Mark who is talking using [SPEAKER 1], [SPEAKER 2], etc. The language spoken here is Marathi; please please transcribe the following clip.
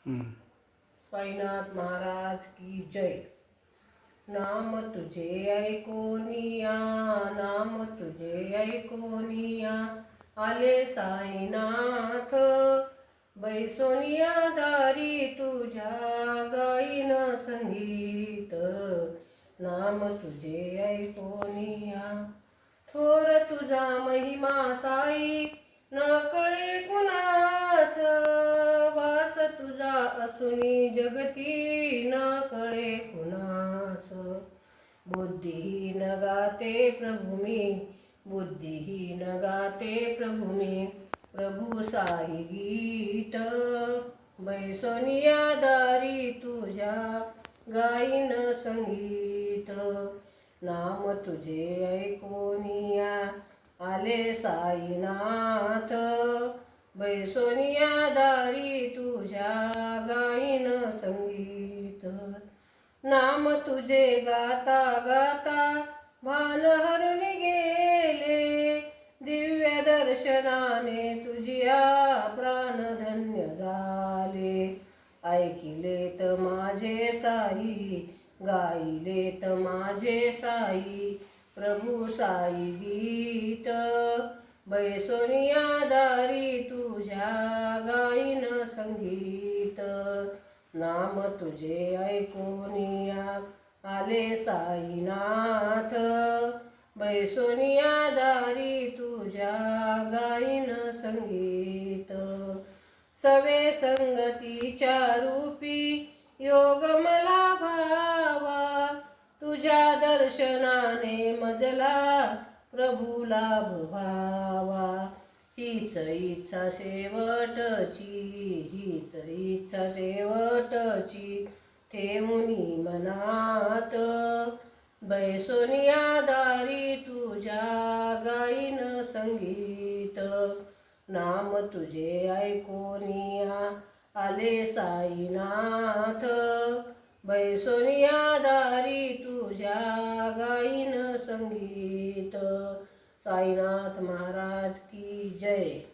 [SPEAKER 1] साईनाथ महाराज की जय। नाम तुझे ऐकोनिया, नाम तुझे ऐकोनिया, आले साईनाथ बैसोनिया दारी तुझ्या गाईन संगीत। नाम तुझे ऐकोनिया, थोर तुझा महिमा साई न कळे कुणास, वास तुझा असुनी जगती न कळे कुणास। बुद्धिहीन गाते प्रभु मी, बुद्धिहीन गाते प्रभु मी, प्रभु साई गीत। बैसोनिया दारी तुझ्या गाईन संगीत। नाम तुझे ऐकोनिया, आले साईनाथ बैसोनिया दारी तुझ्या गाईन संगीत। नाम तुझे गाता गाता भान हरून गेले, दिव्य दर्शनाने तुझिया प्राण धन्य झाले। ऐकिलेत माझे साई, गायिलेत माझे साई, प्रभु साई गीत। बैसोनिया दारी तुझ्या गाईन संगीत। नाम तुझे ऐकोनिया, आले साईनाथ बैसोनिया दारी तुझ्या गाईन संगीत। सवे संगतीच्या रूपी योग मला भावा, तुझ्या दर्शनाने मजला प्रभु लाभ व्हावा। हीच इच्छा शेवटची, हीच इच्छा शेवटची, ठेवुनी मनात बैसोनिया दारी तुझ्या गाईन संगीत। नाम तुझे ऐकोनिया, आले साईनाथ बैसोनिया दारी तुझ्या गाईन संगीत। साईनाथ महाराज की जय।